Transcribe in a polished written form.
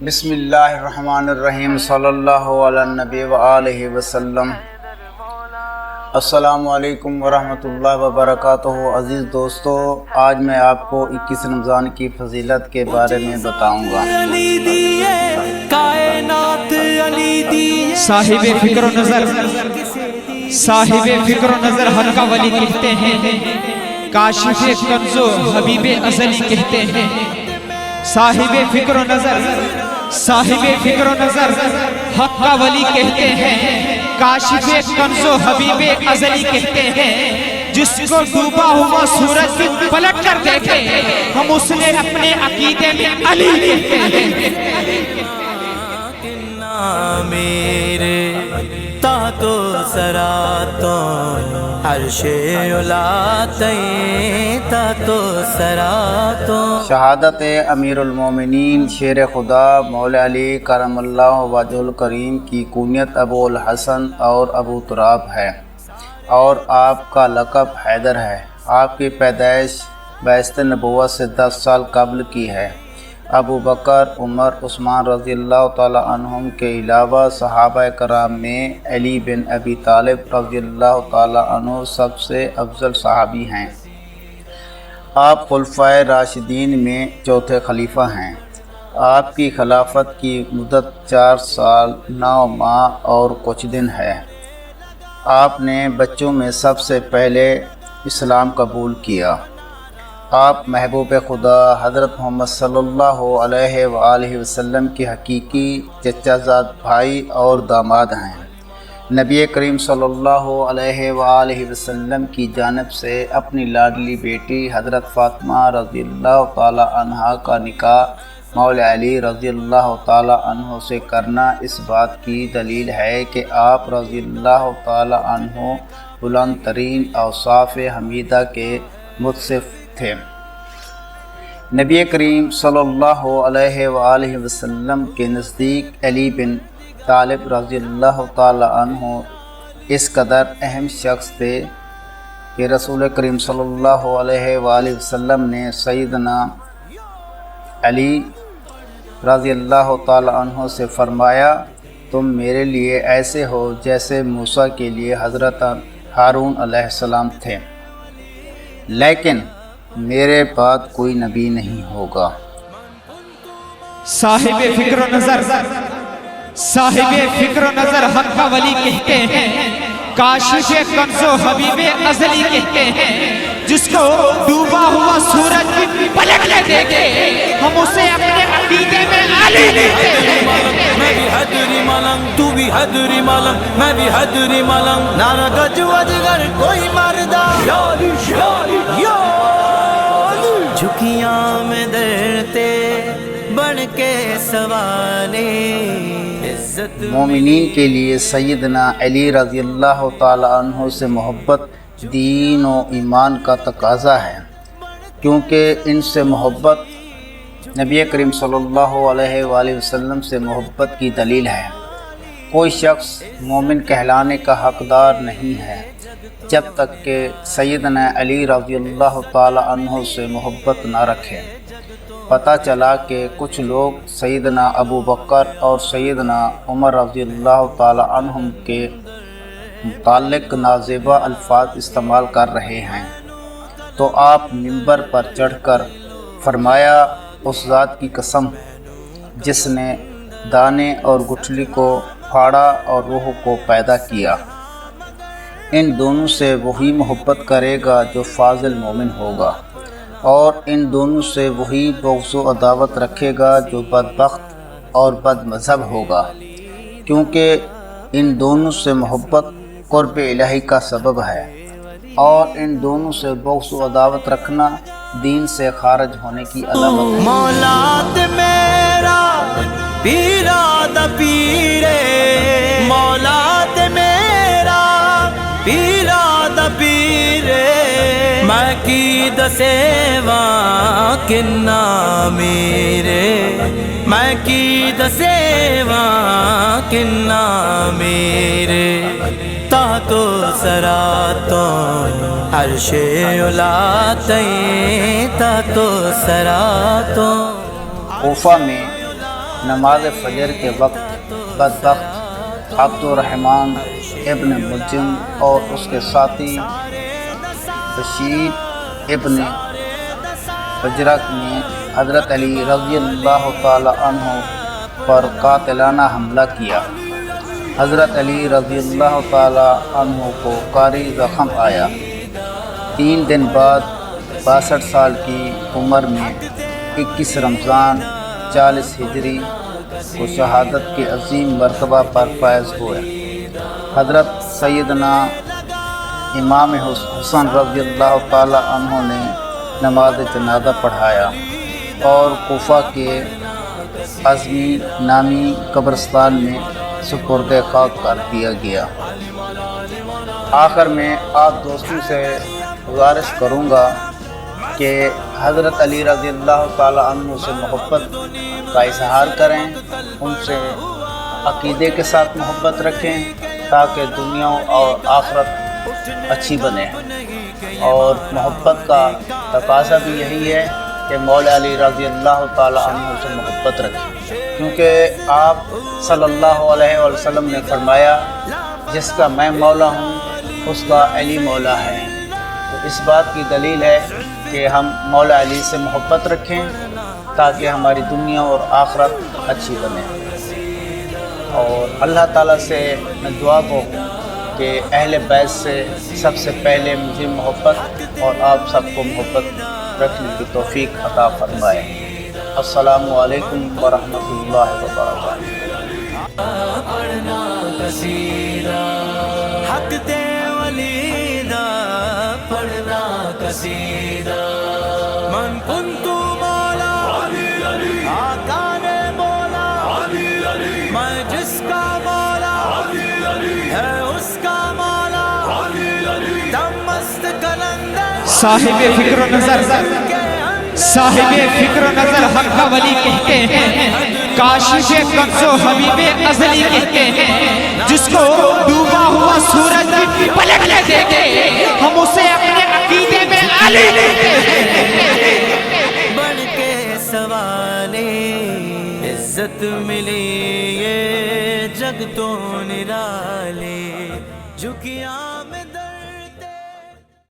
بسم اللہ الرحمن الرحیم صلی اللہ علیہ نبی وآلہ وسلم۔ السلام علیکم ورحمۃ اللہ وبرکاتہ۔ عزیز دوستو، آج میں آپ کو 21 رمضان کی فضیلت کے بارے میں بتاؤں گا۔ صاحب فکر و نظر حق کا ولی کہتے ہیں، کاشف کنز و حبیب ازلی کہتے ہیں۔ صاحب فکر و نظر حق کا ولی کہتے ہیں، کاشف کنز و حبیب ازلی کہتے ہیں۔ جس کو ڈوبا ہوا سورج پلٹ کر دیکھے، ہم اسے اپنے عقیدے میں علی کہتے ہیں۔ میرے تاتو سراتو عرش اولاتیں تاتو سراتو۔ شہادت امیر المومنین شیر خدا مولا علی کرم اللہ وجہ الکریم کی کنیت ابو الحسن اور ابو تراب ہے، اور آپ کا لقب حیدر ہے۔ آپ کی پیدائش بعثت نبوت سے 10 سال قبل کی ہے۔ ابو بکر، عمر، عثمان رضی اللہ تعالی عنہم کے علاوہ صحابہ کرام میں علی بن ابی طالب رضی اللہ تعالی عنہ سب سے افضل صحابی ہیں۔ آپ خلفائے راشدین میں چوتھے خلیفہ ہیں۔ آپ کی خلافت کی مدت 4 سال 9 ماہ اور کچھ دن ہے۔ آپ نے بچوں میں سب سے پہلے اسلام قبول کیا۔ آپ محبوب خدا حضرت محمد صلی اللہ علیہ وآلہ وسلم کے حقیقی چچا زاد بھائی اور داماد ہیں۔ نبی کریم صلی اللہ علیہ وآلہ وسلم کی جانب سے اپنی لاڈلی بیٹی حضرت فاطمہ رضی اللہ تعالی عنہا کا نکاح مولا علی رضی اللہ تعالی عنہ سے کرنا اس بات کی دلیل ہے کہ آپ رضی اللہ تعالی عنہ بلند ترین اوصاف حمیدہ کے متصف تھے۔ نبی کریم صلی اللہ علیہ وآلہ وسلم کے نزدیک علی بن طالب رضی اللہ تعالی عنہ اس قدر اہم شخص تھے کہ رسول کریم صلی اللہ علیہ وآلہ وسلم نے سیدنا علی رضی اللہ تعالی عنہ سے فرمایا، تم میرے لیے ایسے ہو جیسے موسیٰ کے لیے حضرت ہارون علیہ السلام تھے، لیکن میرے بعد کوئی نبی نہیں ہوگا۔ صاحب فکر و نظر حق کا ولی کہتے ہیں، کاشف کنز و حبیب ازلی کہتے ہیں۔ جس کو ڈوبا ہوا سورج پلٹ کے دیکھے، ہم اسے اپنے عقیدے میں علی کہتے ہیں۔ میں بھی حیدری ملنگ، تو بھی حیدری ملنگ، میں بھی حیدری ملنگ، نعرہ گج وجگر کوئی مردہ جھکیاں میں درتے بڑھ کے سوالے عزت۔ مومنین کے لیے سیدنا علی رضی اللہ تعالی عنہ سے محبت دین و ایمان کا تقاضا ہے، کیونکہ ان سے محبت نبی کریم صلی اللہ علیہ وآلہ وسلم سے محبت کی دلیل ہے۔ کوئی شخص مومن کہلانے کا حقدار نہیں ہے جب تک کہ سیدنا علی رضی اللہ تعالی عنہ سے محبت نہ رکھے۔ پتہ چلا کہ کچھ لوگ سیدنا ابو بکر اور سیدنا عمر رضی اللہ تعالی عنہم کے متعلق نازیبا الفاظ استعمال کر رہے ہیں، تو آپ منبر پر چڑھ کر فرمایا، اس ذات کی قسم جس نے دانے اور گٹھلی کو پھاڑا اور روح کو پیدا کیا، ان دونوں سے وہی محبت کرے گا جو فاضل مومن ہوگا، اور ان دونوں سے وہی بغض و عداوت رکھے گا جو بدبخت اور بد مذہب ہوگا، کیونکہ ان دونوں سے محبت قرب الہی کا سبب ہے، اور ان دونوں سے بغض و عداوت رکھنا دین سے خارج ہونے کی علامت ہے۔ مولاد میرا پیرا دا پیرے، مولاد میرا پیرا دا پیرے، میں کی دسیواں کنا میرے، میں کی دسیواں کنا میرے، تاتو سراتو عرش اولاتیں تاتو سراتو۔ کوفہ میں نماز فجر کے وقت بدبخت عبد الرحمن ابن ملجم اور اس کے ساتھی بشیر ابن بجرک نے حضرت علی رضی اللہ تعالی عنہ پر قاتلانہ حملہ کیا۔ حضرت علی رضی اللہ تعالی عنہ کو قاری زخم آیا۔ 3 دن بعد 62 سال کی عمر میں 21 رمضان 40 ہجری کو شہادت کے عظیم مرتبہ پر فائز ہوئے۔ حضرت سیدنا امام حسن رضی اللہ تعالی عنہ نے نماز جنازہ پڑھایا اور کوفہ کے عظمی نامی قبرستان میں سپرد خاک کر دیا گیا۔ آخر میں آپ دوستوں سے گزارش کروں گا کہ حضرت علی رضی اللہ تعالی عنہ سے محبت کا اظہار کریں، ان سے عقیدے کے ساتھ محبت رکھیں تاکہ دنیا اور آخرت اچھی بنے، اور محبت کا تقاضا بھی یہی ہے کہ مولا علی رضی اللہ تعالی عنہ سے محبت رکھیں، کیونکہ آپ صلی اللہ علیہ وسلم نے فرمایا جس کا میں مولا ہوں اس کا علی مولا ہے۔ تو اس بات کی دلیل ہے کہ ہم مولا علی سے محبت رکھیں تاکہ ہماری دنیا اور آخرت اچھی بنے۔ اور اللہ تعالیٰ سے میں دعا کو کہ اہل بیت سے سب سے پہلے مجھے محبت اور آپ سب کو محبت رکھنے کی توفیق عطا فرمائے۔ السلام علیکم ورحمۃ اللہ وبرکاتہ۔ پڑھنا قصیدہ حق دے ولی دا پڑھنا قصیدہ من کنت مولا آقا نے بولا میں جس کا مولا ہے اس کا مولا دم مست کلندر صاحب فکر و نظر صاحب فکر و نظر حق کا ولی کہتے ہیں، کاشف کنز و حبیب ازلی کہتے ہیں، جس کو ڈوبا ہوا سورج بھی پلٹ لے دیکھے ہم اسے اپنے عقیدے میں علی کہتے ہیں۔ بڑھ کے سوالے عزت ملی یہ جگ تو نرالے جھکیاں